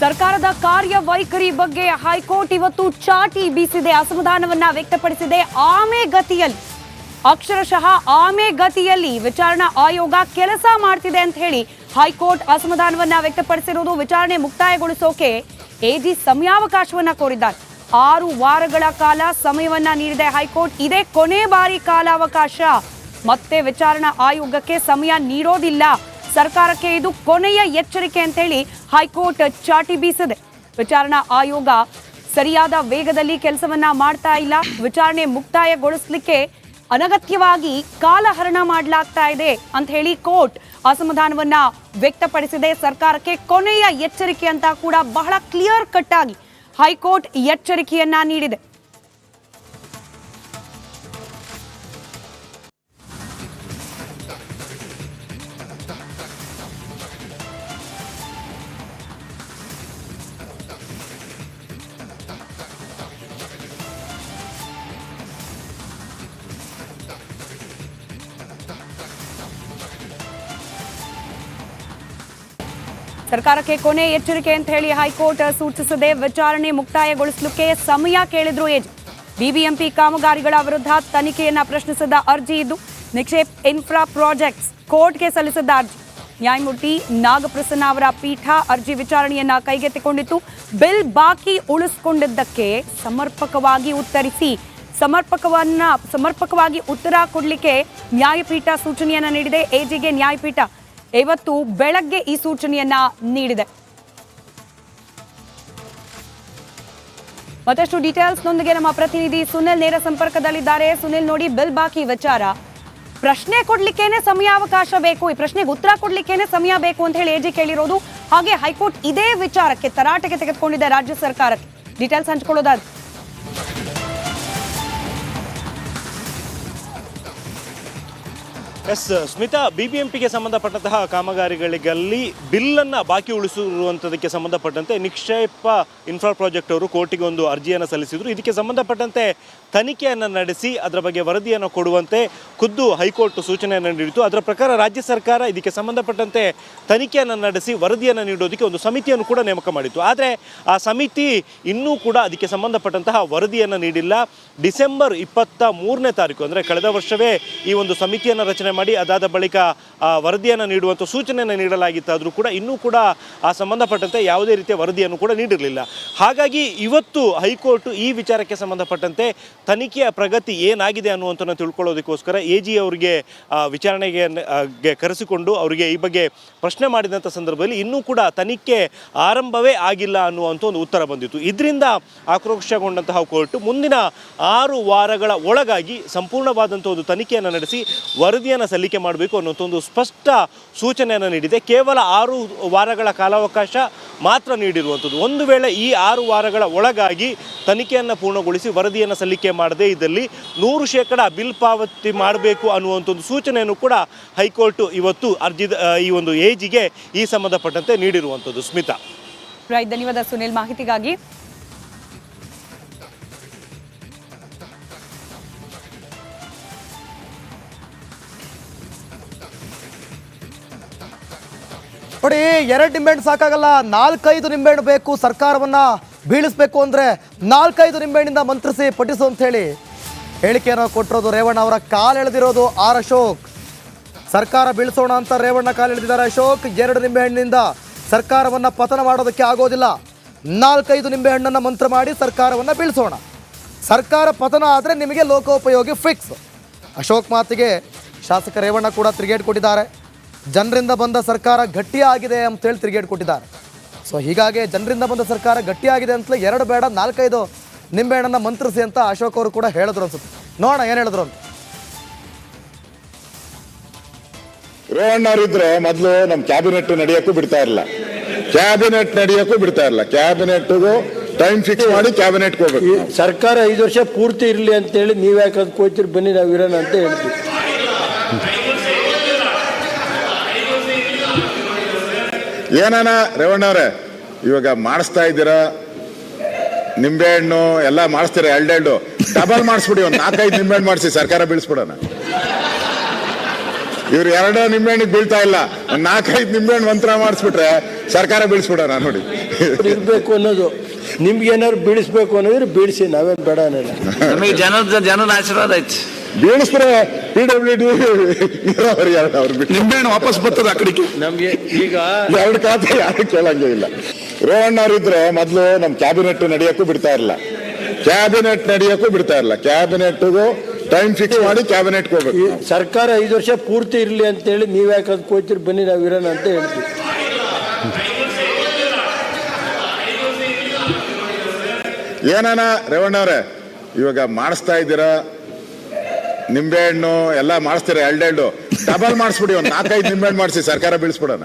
ಸರ್ಕಾರದ ಕಾರ್ಯವೈಖರಿ ಬಗ್ಗೆ ಹೈಕೋರ್ಟ್ ಇವತ್ತು ಚಾಟಿ ಬೀಸಿದೆ, ಅಸಮಾಧಾನವನ್ನ ವ್ಯಕ್ತಪಡಿಸಿದೆ. ಆಮೆಗತಿಯಲ್ಲಿ, ಅಕ್ಷರಶಃ ಆಮೆಗತಿಯಲ್ಲಿ ವಿಚಾರಣಾ ಆಯೋಗ ಕೆಲಸ ಮಾಡ್ತಿದೆ ಅಂತ ಹೇಳಿ ಹೈಕೋರ್ಟ್ ಅಸಮಾಧಾನವನ್ನ ವ್ಯಕ್ತಪಡಿಸಿರುವುದು. ವಿಚಾರಣೆ ಮುಕ್ತಾಯಗೊಳಿಸೋಕೆ ಎಜಿ ಸಮಯಾವಕಾಶವನ್ನ ಕೋರಿದ್ದಾರೆ. 6 ವಾರಗಳ ಕಾಲ ಸಮಯವನ್ನ ನೀಡಿದೆ ಹೈಕೋರ್ಟ್. ಇದೇ ಕೊನೆ ಬಾರಿ ಕಾಲಾವಕಾಶ. ಮತ್ತೆ ವಿಚಾರಣಾ ಆಯೋಗಕ್ಕೆ ಸಮಯ ನೀಡೋದಿಲ್ಲ. ಸರ್ಕಾರಕ್ಕೆ ಇದು ಕೊನೆಯ ಎಚ್ಚರಿಕೆ ಅಂತ ಹೇಳಿ ಹೈಕೋರ್ಟ್ ಚಾಟಿ ಬೀಸಿದೆ. ವಿಚಾರಣಾ ಆಯೋಗ ಸರಿಯಾದ ವೇಗದಲ್ಲಿ ಕೆಲಸವನ್ನ ಮಾಡ್ತಾ ಇಲ್ಲ. ವಿಚಾರಣೆ ಮುಕ್ತಾಯಗೊಳಿಸಲಿಕ್ಕೆ ಅನಗತ್ಯವಾಗಿ ಕಾಲಹರಣ ಮಾಡಲಾಗ್ತಾ ಇದೆ ಅಂತ ಹೇಳಿ ಕೋರ್ಟ್ ಅಸಮಾಧಾನವನ್ನ ವ್ಯಕ್ತಪಡಿಸಿದೆ. ಸರ್ಕಾರಕ್ಕೆ ಕೊನೆಯ ಎಚ್ಚರಿಕೆ ಅಂತ ಕೂಡ ಬಹಳ ಕ್ಲಿಯರ್ ಕಟ್ ಆಗಿ ಹೈಕೋರ್ಟ್ ಎಚ್ಚರಿಕೆಯನ್ನ ನೀಡಿದೆ. ಸರ್ಕಾರಕ್ಕೆ ಕೊನೆ ಎಚ್ಚರಿಕೆ ಅಂತ ಹೇಳಿ ಹೈಕೋರ್ಟ್ ಸೂಚಿಸಿದೆ. ವಿಚಾರಣೆ ಮುಕ್ತಾಯಗೊಳಿಸಲಿಕ್ಕೆ ಸಮಯ ಕೇಳಿದ್ರು ಎಜಿ. ಬಿಬಿಎಂಪಿ ಕಾಮಗಾರಿಗಳ ವಿರುದ್ಧ ತನಿಖೆಯನ್ನ ಪ್ರಶ್ನಿಸಿದ ಅರ್ಜಿ ಇದ್ದು ನಿಕ್ಷೇಪ್ ಇನ್ಫ್ರಾ ಪ್ರಾಜೆಕ್ಟ್ಸ್ ಕೋರ್ಟ್ಗೆ ಸಲ್ಲಿಸಿದ್ದ ಅರ್ಜಿ. ನ್ಯಾಯಮೂರ್ತಿ ನಾಗಪ್ರಸನ್ನ ಅವರ ಪೀಠ ಅರ್ಜಿ ವಿಚಾರಣೆಯನ್ನ ಕೈಗೆತ್ತಿಕೊಂಡಿತ್ತು. ಬಿಲ್ ಬಾಕಿ ಉಳಿಸಿಕೊಂಡಿದ್ದಕ್ಕೆ ಸಮರ್ಪಕವಾಗಿ ಉತ್ತರಿಸಿ, ಸಮರ್ಪಕವಾಗಿ ಉತ್ತರ ಕೊಡಲಿಕ್ಕೆ ನ್ಯಾಯಪೀಠ ಸೂಚನೆಯನ್ನ ನೀಡಿದೆ. ಎಜಿಗೆ ನ್ಯಾಯಪೀಠ ಇವತ್ತು ಬೆಳಗ್ಗೆ ಈ ಸೂಚನೆಯನ್ನ ನೀಡಿದೆ. ಮತ್ತಷ್ಟು ಡೀಟೇಲ್ಸ್ನೊಂದಿಗೆ ನಮ್ಮ ಪ್ರತಿನಿಧಿ ಸುನಿಲ್ ನೇರ ಸಂಪರ್ಕದಲ್ಲಿದ್ದಾರೆ. ಸುನಿಲ್, ನೋಡಿ, ಬಿಲ್ ಬಾಕಿ ವಿಚಾರ ಪ್ರಶ್ನೆ ಕೊಡ್ಲಿಕ್ಕೇನೆ ಸಮಯಾವಕಾಶ ಬೇಕು, ಈ ಪ್ರಶ್ನೆಗೆ ಉತ್ತರ ಕೊಡ್ಲಿಕ್ಕೇನೆ ಸಮಯ ಬೇಕು ಅಂತ ಹೇಳಿ ಎಜಿ ಕೇಳಿರೋದು. ಹಾಗೆ ಹೈಕೋರ್ಟ್ ಇದೇ ವಿಚಾರಕ್ಕೆ ತರಾಟೆಗೆ ತೆಗೆದುಕೊಂಡಿದೆ ರಾಜ್ಯ ಸರ್ಕಾರಕ್ಕೆ. ಡೀಟೇಲ್ಸ್ ಹಂಚಿಕೊಳ್ಳೋದಾದ್ರೆ ಎಸ್ ಸ್ಮಿತಾ, ಬಿಬಿಎಂಪಿಗೆ ಸಂಬಂಧಪಟ್ಟಂತಹ ಕಾಮಗಾರಿಗಳಲ್ಲಿ ಬಿಲ್ಲನ್ನು ಬಾಕಿ ಉಳಿಸಿರುವಂಥದಕ್ಕೆ ಸಂಬಂಧಪಟ್ಟಂತೆ ನಿಕ್ಷೇಪ ಇನ್ಫ್ರಾ ಪ್ರಾಜೆಕ್ಟ್ ಅವರು ಕೋರ್ಟಿಗೆ ಒಂದು ಅರ್ಜಿಯನ್ನು ಸಲ್ಲಿಸಿದರು. ಇದಕ್ಕೆ ಸಂಬಂಧಪಟ್ಟಂತೆ ತನಿಖೆಯನ್ನು ನಡೆಸಿ ಅದರ ಬಗ್ಗೆ ವರದಿಯನ್ನು ಕೊಡುವಂತೆ ಖುದ್ದು ಹೈಕೋರ್ಟ್ ಸೂಚನೆಯನ್ನು ನೀಡಿತು. ಅದರ ಪ್ರಕಾರ ರಾಜ್ಯ ಸರ್ಕಾರ ಇದಕ್ಕೆ ಸಂಬಂಧಪಟ್ಟಂತೆ ತನಿಖೆಯನ್ನು ನಡೆಸಿ ವರದಿಯನ್ನು ನೀಡೋದಕ್ಕೆ ಒಂದು ಸಮಿತಿಯನ್ನು ಕೂಡ ನೇಮಕ ಮಾಡಿತ್ತು. ಆದರೆ ಆ ಸಮಿತಿ ಇನ್ನೂ ಕೂಡ ಅದಕ್ಕೆ ಸಂಬಂಧಪಟ್ಟಂತಹ ವರದಿಯನ್ನು ನೀಡಿಲ್ಲ. ಡಿಸೆಂಬರ್ 23ನೇ ತಾರೀಕು ಅಂದರೆ ಕಳೆದ ವರ್ಷವೇ ಈ ಒಂದು ಸಮಿತಿಯನ್ನು ರಚನೆ ಮಾಡಿ ಅದಾದ ಬಳಿಕ ವರದಿಯನ್ನು ನೀಡುವಂಥ ಸೂಚನೆಯನ್ನು ನೀಡಲಾಗಿತ್ತಾದರೂ ಕೂಡ ಇನ್ನೂ ಕೂಡ ಆ ಸಂಬಂಧಪಟ್ಟಂತೆ ಯಾವುದೇ ರೀತಿಯ ವರದಿಯನ್ನು ಕೂಡ ನೀಡಿರಲಿಲ್ಲ. ಹಾಗಾಗಿ ಇವತ್ತು ಹೈಕೋರ್ಟ್ ಈ ವಿಚಾರಕ್ಕೆ ಸಂಬಂಧಪಟ್ಟಂತೆ ತನಿಖೆಯ ಪ್ರಗತಿ ಏನಾಗಿದೆ ಅನ್ನುವಂಥನ್ನು ತಿಳ್ಕೊಳ್ಳೋದಕ್ಕೋಸ್ಕರ ಎಜಿ ಅವರಿಗೆ ವಿಚಾರಣೆಗೆ ಕರೆಸಿಕೊಂಡು ಅವರಿಗೆ ಈ ಬಗ್ಗೆ ಪ್ರಶ್ನೆ ಮಾಡಿದಂಥ ಸಂದರ್ಭದಲ್ಲಿ ಇನ್ನೂ ಕೂಡ ತನಿಖೆ ಆರಂಭವೇ ಆಗಿಲ್ಲ ಅನ್ನುವಂಥ ಒಂದು ಉತ್ತರ ಬಂದಿತ್ತು. ಇದರಿಂದ ಆಕ್ರೋಶಗೊಂಡಂತಹ ಕೋರ್ಟ್ ಮುಂದಿನ 6 ವಾರಗಳ ಒಳಗಾಗಿ ಸಂಪೂರ್ಣವಾದಂಥ ಒಂದು ತನಿಖೆಯನ್ನು ನಡೆಸಿ ವರದಿಯನ್ನು ಸಲ್ಲಿಕೆ ಮಾಡಬೇಕು ಅನ್ನುವಂಥ ಒಂದು ಸ್ಪಷ್ಟ ಸೂಚನೆಯನ್ನು ನೀಡಿದೆ. ಕೇವಲ 6 ವಾರಗಳ ಕಾಲಾವಕಾಶ ಮಾತ್ರ ನೀಡಿರುವಂಥದ್ದು. ಒಂದು ವೇಳೆ ಈ 6 ವಾರಗಳ ಒಳಗಾಗಿ ತನಿಖೆಯನ್ನು ಪೂರ್ಣಗೊಳಿಸಿ ವರದಿಯನ್ನು ಸಲ್ಲಿಕೆ ಮಾಡದೇ ಇದ್ದಲ್ಲಿ 100% ಬಿಲ್ ಪಾವತಿ ಮಾಡಬೇಕು ಅನ್ನುವಂಥ ಒಂದು ಸೂಚನೆಯನ್ನು ಕೂಡ ಹೈಕೋರ್ಟ್ ಇವತ್ತು ಈ ಒಂದು ಎಜಿಗೆ ಈ ಸಂಬಂಧಪಟ್ಟಂತೆ ನೀಡಿರುವಂಥದ್ದು. ಸ್ಮಿತಾ, ಧನ್ಯವಾದ ಸುನಿಲ್ ಮಾಹಿತಿಗಾಗಿ. ನೋಡಿ, 2 ನಿಂಬೆಹಣ್ಣು ಸಾಕಾಗಲ್ಲ, 4-5 ನಿಂಬೆಹಣ್ಣು ಬೇಕು. ಸರ್ಕಾರವನ್ನು ಬೀಳಿಸಬೇಕು ಅಂದರೆ 4-5 ನಿಂಬೆಹಣ್ಣಿಂದ ಮಂತ್ರಿಸಿ ಪಠಿಸು ಅಂತ ಹೇಳಿ ಹೇಳಿಕೆಯನ್ನು ಕೊಟ್ಟಿರೋದು ರೇವಣ್ಣ ಅವರ ಕಾಲು ಎಳೆದಿರೋದು ಅಶೋಕ್. ಸರ್ಕಾರ ಬೀಳಿಸೋಣ ಅಂತ ರೇವಣ್ಣ ಕಾಲು ಎಳೆದಿದ್ದಾರೆ ಅಶೋಕ್. 2 ನಿಂಬೆಹಣ್ಣಿನಿಂದ ಸರ್ಕಾರವನ್ನು ಪತನ ಮಾಡೋದಕ್ಕೆ ಆಗೋದಿಲ್ಲ. 4-5 ನಿಂಬೆಹಣ್ಣನ್ನು ಮಂತ್ರ ಮಾಡಿ ಸರ್ಕಾರವನ್ನು ಬೀಳಿಸೋಣ. ಸರ್ಕಾರ ಪತನ ಆದರೆ ನಿಮಗೆ ಲೋಕೋಪಯೋಗಿ ಫಿಕ್ಸ್. ಅಶೋಕ್ ಮಾತಿಗೆ ಶಾಸಕ ರೇವಣ್ಣ ಕೂಡ ತಿರುಗೇಟು ಕೊಟ್ಟಿದ್ದಾರೆ. ಜನರಿಂದ ಬಂದ ಸರ್ಕಾರ ಗಟ್ಟಿಯಾಗಿದೆ ಅಂತೇಳಿ ತಿರುಗೇಟು ಕೊಟ್ಟಿದ್ದಾರೆ. ಸೊ ಹೀಗಾಗಿ ಜನರಿಂದ ಬಂದ ಸರ್ಕಾರ ಗಟ್ಟಿಯಾಗಿದೆ ಅಂತಲೇ 2 ಬೇಡ 4-5 ನಿಂಬೆಹಣ್ಣನ್ನು ಮಂತ್ರಿಸಿ ಅಂತ ಅಶೋಕ್ ಅವರು ಕೂಡ ಹೇಳಿದ್ರು ಅನ್ಸುತ್ತೆ. ನೋಡೋಣ ಏನು ಹೇಳಿದ್ರು ಅಂತ. ರೇವಣ್ಣವರಿದ್ರೆ ಮೊದಲು ನಮ್ಮ ಕ್ಯಾಬಿನೆಟ್ ನಡೆಯೋಕ್ಕೂ ಬಿಡ್ತಾ ಇರಲಿಲ್ಲ. ಕ್ಯಾಬಿನೆಟ್ಗೂ ಟೈಮ್ ಫಿಕ್ಸ್ ಮಾಡಿ ಕ್ಯಾಬಿನೆಟ್ಗೆ ಹೋಗ್ಬೇಕು. ಸರ್ಕಾರ 5 ವರ್ಷ ಪೂರ್ತಿ ಇರಲಿ ಅಂತೇಳಿ ನೀವು ಯಾಕೆ ಅದಕ್ಕೆ ಬನ್ನಿ ನಾವು ಇರೋಣ ಅಂತ ಹೇಳ್ತೀವಿ. ಏನಾನ ರೇವಣ್ಣವ್ರೆ, ಇವಾಗ ಮಾಡಿಸ್ತಾ ಇದ್ದೀರಾ, ನಿಂಬೆಹಣ್ಣು ಎಲ್ಲ ಮಾಡಿಸ್ತೀರಾ, 2 ಡಬಲ್ ಮಾಡಿಸ್ಬಿಡಿ, ಒಂದು 4-5 ನಿಂಬೆಹಣ್ಣು ಮಾಡಿಸಿ ಸರ್ಕಾರ ಬೀಳಿಸ್ಬಿಡೋಣ. ಇವ್ರು 2 ನಿಂಬೆಹಣ್ಣಿಗೆ ಬೀಳ್ತಾ ಇಲ್ಲ, ಒಂದು 4-5 ನಿಂಬೆಹಣ್ಣು ಮಂತ್ರ ಮಾಡಿಸ್ಬಿಟ್ರೆ ಸರ್ಕಾರ ಬೀಳಿಸ್ಬಿಡೋಣ ನೋಡಿ. ಇರಬೇಕು ಅನ್ನೋದು. ನಿಮ್ಗೆ ಏನಾದ್ರು ಬೀಳಿಸ್ಬೇಕು ಅನ್ನೋದ್ರೆ ಬೀಳಿಸಿ, ನಾವೇನು ಬೇಡ ಅನ್ನಲ್ಲ. ನಮಗೆ ಜನದ ಆಶೀರ್ವಾದ ಐತಿ. ಬೀಳಿಸ್ತಾರೆ PWD ನೀರಾವರಿ ಅವ್ರು ಬಿಟ್ಟು ನಿಂಬೆಹಣ್ಣು ವಾಪಸ್ ಬರ್ತದೆ ಆ ಕಡೆಗೆ. ನಮ್ಗೆ ಈಗ ಎರಡು ಖಾತೆ ಯಾರು ಕೇಳಂಗೇ ಇಲ್ಲ. ರೇವಣ್ಣ ಅವರಿದ್ರೆ ಮೊದಲು ನಮ್ಮ ಕ್ಯಾಬಿನೆಟ್ ನಡೆಯಕ್ಕೂ ಬಿಡ್ತಾ ಇರಲಿಲ್ಲ, ಕ್ಯಾಬಿನೆಟ್ಗೂ ಟೈಮ್ ಫಿಕ್ಸ್ ಮಾಡಿ ಕ್ಯಾಬಿನೆಟ್ಗೆ ಹೋಗ್ಬೇಕು. ಸರ್ಕಾರ 5 ವರ್ಷ ಪೂರ್ತಿ ಇರಲಿ ಅಂತೇಳಿ ನೀವು ಯಾಕೆ ಅದಕ್ಕೆ ಹೋಗ್ತೀರಿ, ಬನ್ನಿ ನಾವು ಇರೋಣ ಅಂತ ಹೇಳ್ತೀವಿ. ಏನಾನ ರೇವಣ್ಣ ಅವರೇ, ಇವಾಗ ಮಾಡಿಸ್ತಾ ಇದ್ದೀರಾ, ನಿಂಬೆಹಣ್ಣು ಎಲ್ಲ ಮಾಡಿಸ್ತೀರಾ, ಎರಡೆರಡು ಡಬಲ್ ಮಾಡಿಸ್ಬಿಡಿ, ಒಂದು 4-5 ನಿಂಬೆಹಣ್ಣು ಮಾಡಿಸಿ, ಸರ್ಕಾರ ಬೀಳಿಸ್ಬಿಡೋಣ.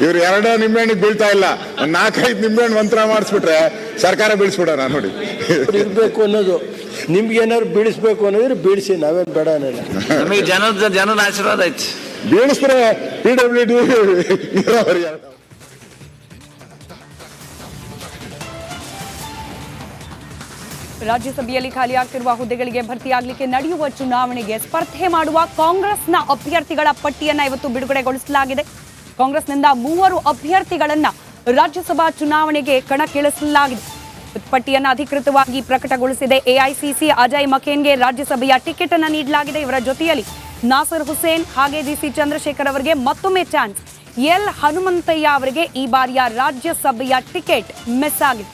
ಇವ್ರು 2 ನಿಂಬೆಹಣ್ಣಿಗೆ ಬೀಳ್ತಾ ಇಲ್ಲ, ಒಂದು 4-5 ನಿಂಬೆಹಣ್ಣು ಮಂತ್ರ ಮಾಡಿಸ್ಬಿಟ್ರೆ ಸರ್ಕಾರ ಬೀಳಿಸ್ಬಿಡೋಣ. ನೋಡಿ, ಇರಬೇಕು ಅನ್ನೋದು. ನಿಮ್ಗೆ ಏನಾದ್ರು ಬೀಳಿಸ್ಬೇಕು ಅನ್ನೋದ್ರೆ ಬೀಳಿಸಿ, ನಾವೇನು ಬೇಡ ಅನ್ನಲ್ಲ. ನಮಗೆ ಜನದ ಆಶೀರ್ವಾದ ಐತಿ. ಬೀಳಿಸ್ತಾರೆ PWD ನೀರಾವರಿ. ರಾಜ್ಯಸಭೆಯಲ್ಲಿ ಖಾಲಿಯಾಗ್ತಿರುವ ಹುದ್ದೆಗಳಿಗೆ ಭರ್ತಿಯಾಗಲಿಕ್ಕೆ ನಡೆಯುವ ಚುನಾವಣೆಗೆ ಸ್ಪರ್ಧೆ ಮಾಡುವ ಕಾಂಗ್ರೆಸ್ನ ಅಭ್ಯರ್ಥಿಗಳ ಪಟ್ಟಿಯನ್ನ ಇವತ್ತು ಬಿಡುಗಡೆಗೊಳಿಸಲಾಗಿದೆ. ಕಾಂಗ್ರೆಸ್ನಿಂದ 3 ಅಭ್ಯರ್ಥಿಗಳನ್ನ ರಾಜ್ಯಸಭಾ ಚುನಾವಣೆಗೆ ಕಣಕ್ಕಿಳಿಸಲಾಗಿದೆ. ಪಟ್ಟಿಯನ್ನು ಅಧಿಕೃತವಾಗಿ ಪ್ರಕಟಗೊಳಿಸಿದೆ ಎಐಸಿಸಿ. ಅಜಯ್ ಮಕೇನ್ಗೆ ರಾಜ್ಯಸಭೆಯ ಟಿಕೆಟ್ ಅನ್ನು ನೀಡಲಾಗಿದೆ. ಇವರ ಜೊತೆಯಲ್ಲಿ ನಾಸರ್ ಹುಸೇನ್ ಹಾಗೆ ಜಿಸಿ ಚಂದ್ರಶೇಖರ್ ಅವರಿಗೆ ಮತ್ತೊಮ್ಮೆ ಚಾನ್ಸ್. ಎಲ್ ಹನುಮಂತಯ್ಯ ಅವರಿಗೆ ಈ ಬಾರಿಯ ರಾಜ್ಯಸಭೆಯ ಟಿಕೆಟ್ ಮಿಸ್ ಆಗಿದೆ.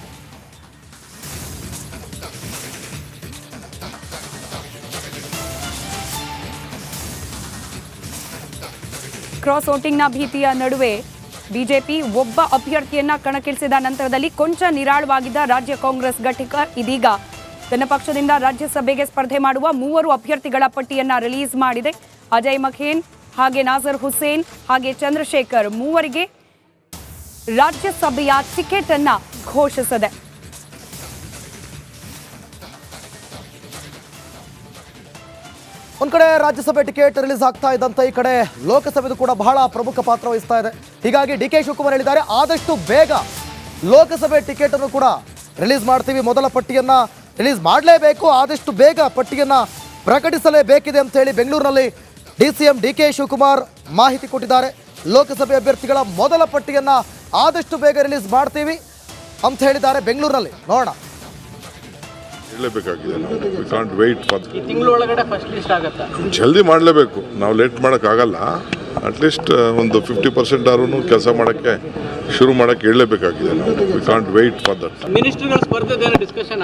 ಕ್ರಾಸ್ ವೋಟಿಂಗ್ನ ಭೀತಿಯ ನಡುವೆ ಬಿಜೆಪಿ ಒಬ್ಬ ಅಭ್ಯರ್ಥಿಯನ್ನ ಕಣಕ್ಕಿಳಿಸಿದ ನಂತರದಲ್ಲಿ ಕೊಂಚ ನಿರಾಳವಾಗಿದ್ದ ರಾಜ್ಯ ಕಾಂಗ್ರೆಸ್ ಘಟಕ ಇದೀಗ ತನ್ನ ಪಕ್ಷದಿಂದ ರಾಜ್ಯಸಭೆಗೆ ಸ್ಪರ್ಧೆ ಮಾಡುವ 3 ಅಭ್ಯರ್ಥಿಗಳ ಪಟ್ಟಿಯನ್ನ ರಿಲೀಸ್ ಮಾಡಿದೆ. ಅಜಯ್ ಮಖೇನ್ ಹಾಗೆ ನಾಸರ್ ಹುಸೇನ್ ಹಾಗೆ ಚಂದ್ರಶೇಖರ್ ಮೂವರಿಗೆ ರಾಜ್ಯಸಭೆಯ ಟಿಕೆಟ್ ಅನ್ನ ಘೋಷಿಸಿದೆ. ಒಂದ್ ಕಡೆ ರಾಜ್ಯಸಭೆ ಟಿಕೆಟ್ ರಿಲೀಸ್ ಆಗ್ತಾ ಇದ್ದಂತೆ ಈ ಕಡೆ ಲೋಕಸಭೆದು ಕೂಡ ಬಹಳ ಪ್ರಮುಖ ಪಾತ್ರ ವಹಿಸ್ತಾ ಇದೆ. ಹೀಗಾಗಿ DK ಶಿವಕುಮಾರ್ ಹೇಳಿದ್ದಾರೆ, ಆದಷ್ಟು ಬೇಗ ಲೋಕಸಭೆ ಟಿಕೆಟ್ ಅನ್ನು ಕೂಡ ರಿಲೀಸ್ ಮಾಡ್ತೀವಿ, ಮೊದಲ ಪಟ್ಟಿಯನ್ನ ರಿಲೀಸ್ ಮಾಡಲೇಬೇಕು, ಆದಷ್ಟು ಬೇಗ ಪಟ್ಟಿಯನ್ನ ಪ್ರಕಟಿಸಲೇಬೇಕಿದೆ ಅಂತ ಹೇಳಿ ಬೆಂಗಳೂರಿನಲ್ಲಿ DCM DK ಶಿವಕುಮಾರ್ ಮಾಹಿತಿ ಕೊಟ್ಟಿದ್ದಾರೆ. ಲೋಕಸಭೆ ಅಭ್ಯರ್ಥಿಗಳ ಮೊದಲ ಪಟ್ಟಿಯನ್ನ ಆದಷ್ಟು ಬೇಗ ರಿಲೀಸ್ ಮಾಡ್ತೀವಿ ಅಂತ ಹೇಳಿದ್ದಾರೆ ಬೆಂಗಳೂರಿನಲ್ಲಿ. ನೋಡೋಣ. ಹೇಳಬೇಕಾಗಿದೆ, ವಿ ಕಾಂಟ್ ವೆಯ್ಟ್ ಫಾರ್ ತಿಂಗಳೊಳಗಡೆ ಫಸ್ಟ್ ಲಿಸ್ಟ್ ಆಗುತ್ತೆ. ಜಲ್ದಿ ಮಾಡಲೇಬೇಕು, ನಾವು ಲೇಟ್ ಮಾಡೋಕ್ಕಾಗಲ್ಲ. ಅಟ್ಲೀಸ್ಟ್ ಒಂದು 50% ಆದ್ರೂ ಕೆಲಸ ಮಾಡೋಕ್ಕೆ ಶುರು ಮಾಡೋಕ್ಕೆ ಹೇಳಲೇಬೇಕಾಗಿದೆ. We can't wait for that. ಮಿನಿಸ್ಟರ್ಗಳ ಸ್ಪರ್ಧೆ ಡಿಸ್ಕಷನ್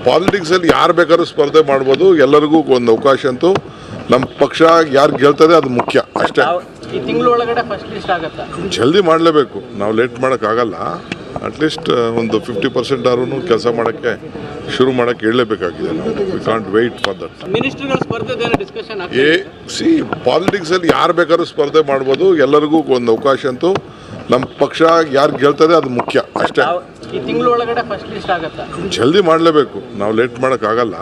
ಪಾಲಿಟಿಕ್ಸಲ್ಲಿ ಯಾರು ಬೇಕಾದ್ರೂ ಸ್ಪರ್ಧೆ ಮಾಡ್ಬೋದು, ಎಲ್ಲರಿಗೂ ಒಂದು ಅವಕಾಶ ಅಂತೂ ನಮ್ಮ ಪಕ್ಷ ಯಾರು ಗೆಲ್ತದೆ ಅದು ಮುಖ್ಯ ಅಷ್ಟೇ. ಈ ತಿಂಗಳೊಳಗಡೆ ಫಸ್ಟ್ ಲಿಸ್ಟ್ ಆಗುತ್ತೆ. ಜಲ್ದಿ ಮಾಡಲೇಬೇಕು, ನಾವು ಲೇಟ್ ಮಾಡೋಕ್ಕಾಗಲ್ಲ. ಅಟ್ಲೀಸ್ಟ್ ಒಂದು 50% ಆದ್ರೂ ಕೆಲಸ ಮಾಡೋಕ್ಕೆ ಶುರು ಮಾಡೋಕ್ಕೆ ಹೇಳಲೇಬೇಕಾಗಿದೆ. We can't wait for that. ಮಿನಿಸ್ಟರ್ಗಳ ಸ್ಪರ್ಧೆ ಡಿಸ್ಕಷನ್ ಪಾಲಿಟಿಕ್ಸಲ್ಲಿ ಯಾರು ಬೇಕಾದ್ರೂ ಸ್ಪರ್ಧೆ ಮಾಡ್ಬೋದು, ಎಲ್ಲರಿಗೂ ಒಂದು ಅವಕಾಶ ಅಂತೂ ನಮ್ಮ ಪಕ್ಷ ಯಾರು ಗೆಲ್ತದೆ ಅದು ಮುಖ್ಯ ಅಷ್ಟೇ. ಈ ತಿಂಗಳೊಳಗಡೆ ಫಸ್ಟ್ ಲಿಸ್ಟ್ ಆಗುತ್ತೆ. ಜಲ್ದಿ ಮಾಡಲೇಬೇಕು, ನಾವು ಲೇಟ್ ಮಾಡೋಕ್ಕಾಗಲ್ಲ.